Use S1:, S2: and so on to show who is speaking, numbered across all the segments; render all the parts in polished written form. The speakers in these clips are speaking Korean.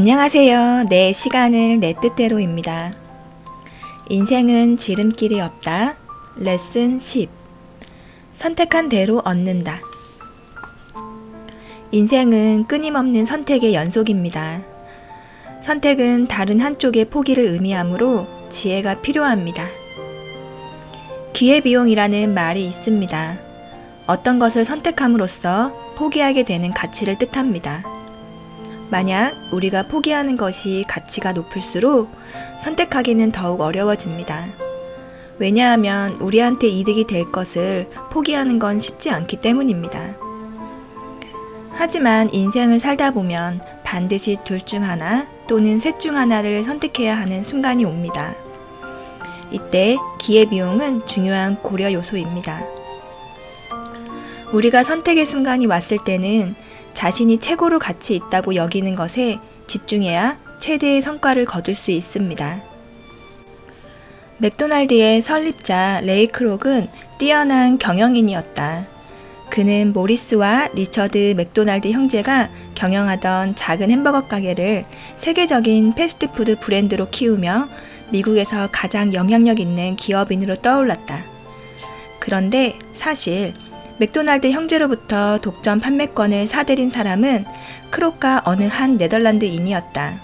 S1: 안녕하세요. 내 시간을 내 뜻대로입니다. 인생은 지름길이 없다. 레슨 10. 선택한 대로 얻는다. 인생은 끊임없는 선택의 연속입니다. 선택은 다른 한쪽의 포기를 의미하므로 지혜가 필요합니다. 기회비용이라는 말이 있습니다. 어떤 것을 선택함으로써 포기하게 되는 가치를 뜻합니다. 만약 우리가 포기하는 것이 가치가 높을수록 선택하기는 더욱 어려워집니다. 왜냐하면 우리한테 이득이 될 것을 포기하는 건 쉽지 않기 때문입니다. 하지만 인생을 살다 보면 반드시 둘 중 하나 또는 셋 중 하나를 선택해야 하는 순간이 옵니다. 이때 기회비용은 중요한 고려 요소입니다. 우리가 선택의 순간이 왔을 때는 자신이 최고로 가치 있다고 여기는 것에 집중해야 최대의 성과를 거둘 수 있습니다. 맥도날드의 설립자 레이 크록은 뛰어난 경영인이었다. 그는 모리스와 리처드 맥도날드 형제가 경영하던 작은 햄버거 가게를 세계적인 패스트푸드 브랜드로 키우며 미국에서 가장 영향력 있는 기업인으로 떠올랐다. 그런데 사실 맥도날드 형제로부터 독점 판매권을 사들인 사람은 크록과 어느 한 네덜란드인이었다.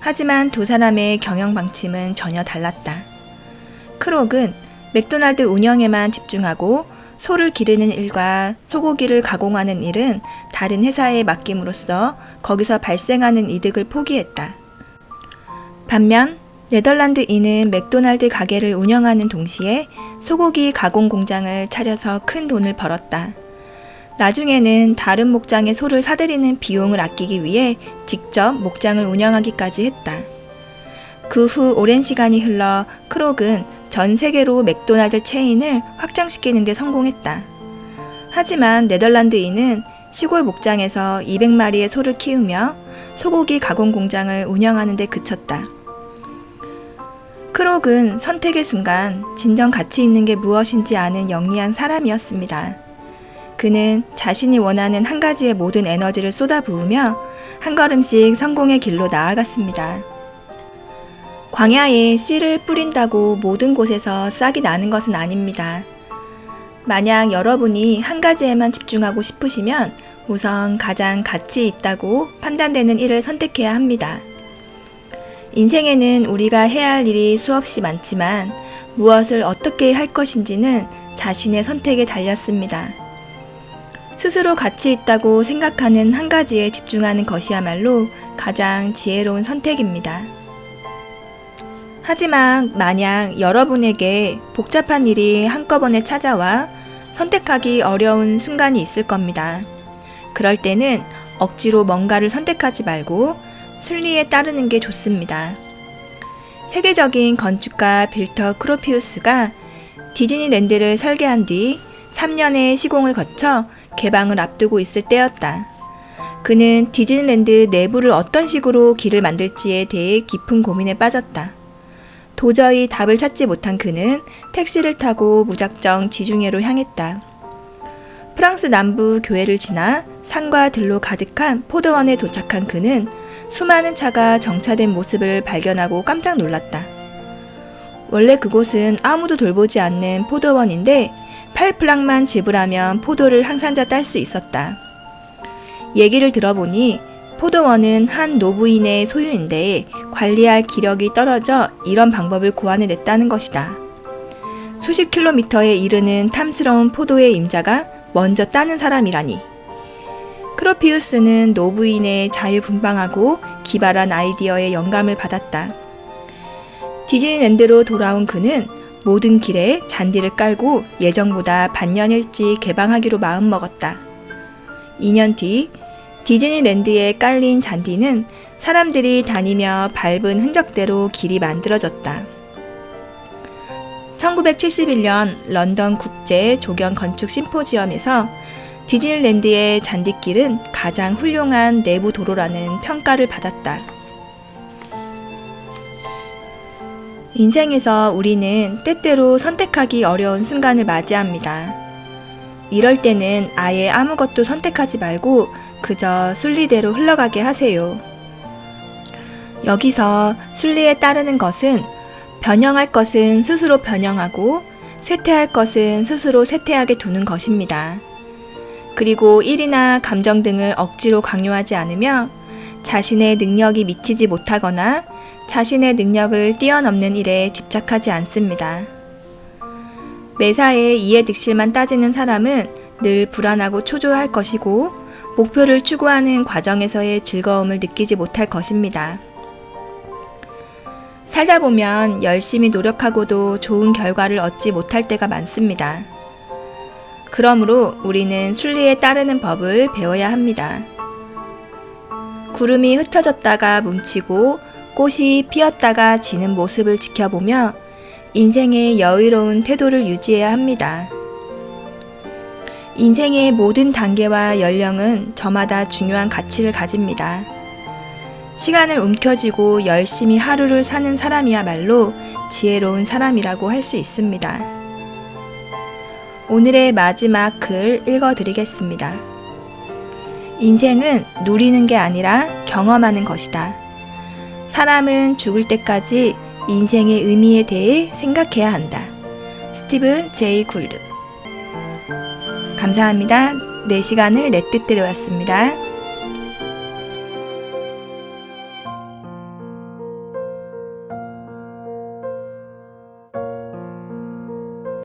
S1: 하지만 두 사람의 경영 방침은 전혀 달랐다. 크록은 맥도날드 운영에만 집중하고 소를 기르는 일과 소고기를 가공하는 일은 다른 회사에 맡김으로써 거기서 발생하는 이득을 포기했다. 반면 네덜란드인은 맥도날드 가게를 운영하는 동시에 소고기 가공 공장을 차려서 큰 돈을 벌었다. 나중에는 다른 목장의 소를 사들이는 비용을 아끼기 위해 직접 목장을 운영하기까지 했다. 그 후 오랜 시간이 흘러 크록은 전 세계로 맥도날드 체인을 확장시키는 데 성공했다. 하지만 네덜란드인은 시골 목장에서 200마리의 소를 키우며 소고기 가공 공장을 운영하는 데 그쳤다. 크록은 선택의 순간 진정 가치 있는 게 무엇인지 아는 영리한 사람이었습니다. 그는 자신이 원하는 한 가지의 모든 에너지를 쏟아부으며 한 걸음씩 성공의 길로 나아갔습니다. 광야에 씨를 뿌린다고 모든 곳에서 싹이 나는 것은 아닙니다. 만약 여러분이 한 가지에만 집중하고 싶으시면 우선 가장 가치 있다고 판단되는 일을 선택해야 합니다. 인생에는 우리가 해야 할 일이 수없이 많지만 무엇을 어떻게 할 것인지는 자신의 선택에 달렸습니다. 스스로 가치 있다고 생각하는 한 가지에 집중하는 것이야말로 가장 지혜로운 선택입니다. 하지만 만약 여러분에게 복잡한 일이 한꺼번에 찾아와 선택하기 어려운 순간이 있을 겁니다. 그럴 때는 억지로 뭔가를 선택하지 말고 순리에 따르는 게 좋습니다. 세계적인 건축가 빌터 크로피우스가 디즈니랜드를 설계한 뒤 3년의 시공을 거쳐 개방을 앞두고 있을 때였다. 그는 디즈니랜드 내부를 어떤 식으로 길을 만들지에 대해 깊은 고민에 빠졌다. 도저히 답을 찾지 못한 그는 택시를 타고 무작정 지중해로 향했다. 프랑스 남부 교회를 지나 산과 들로 가득한 포도원에 도착한 그는 수많은 차가 정차된 모습을 발견하고 깜짝 놀랐다. 원래 그곳은 아무도 돌보지 않는 포도원인데 8프랑만 지불하면 포도를 한 산자 딸 수 있었다. 얘기를 들어보니 포도원은 한 노부인의 소유인데 관리할 기력이 떨어져 이런 방법을 고안해냈다는 것이다. 수십 킬로미터에 이르는 탐스러운 포도의 임자가 먼저 따는 사람이라니. 크로피우스는 노부인의 자유분방하고 기발한 아이디어에 영감을 받았다. 디즈니랜드로 돌아온 그는 모든 길에 잔디를 깔고 예정보다 반년 일찍 개방하기로 마음먹었다. 2년 뒤 디즈니랜드에 깔린 잔디는 사람들이 다니며 밟은 흔적대로 길이 만들어졌다. 1971년 런던 국제 조경 건축 심포지엄에서 디즈니랜드의 잔디길은 가장 훌륭한 내부 도로라는 평가를 받았다. 인생에서 우리는 때때로 선택하기 어려운 순간을 맞이합니다. 이럴 때는 아예 아무것도 선택하지 말고 그저 순리대로 흘러가게 하세요. 여기서 순리에 따르는 것은 변형할 것은 스스로 변형하고 쇠퇴할 것은 스스로 쇠퇴하게 두는 것입니다. 그리고 일이나 감정 등을 억지로 강요하지 않으며 자신의 능력이 미치지 못하거나 자신의 능력을 뛰어넘는 일에 집착하지 않습니다. 매사에 이해득실만 따지는 사람은 늘 불안하고 초조할 것이고 목표를 추구하는 과정에서의 즐거움을 느끼지 못할 것입니다. 살다 보면 열심히 노력하고도 좋은 결과를 얻지 못할 때가 많습니다. 그러므로 우리는 순리에 따르는 법을 배워야 합니다. 구름이 흩어졌다가 뭉치고 꽃이 피었다가 지는 모습을 지켜보며 인생의 여유로운 태도를 유지해야 합니다. 인생의 모든 단계와 연령은 저마다 중요한 가치를 가집니다. 시간을 움켜쥐고 열심히 하루를 사는 사람이야말로 지혜로운 사람이라고 할 수 있습니다. 오늘의 마지막 글 읽어드리겠습니다. 인생은 누리는 게 아니라 경험하는 것이다. 사람은 죽을 때까지 인생의 의미에 대해 생각해야 한다. 스티븐 제이 굴드. 감사합니다. 내 시간을 내 뜻대로였습니다.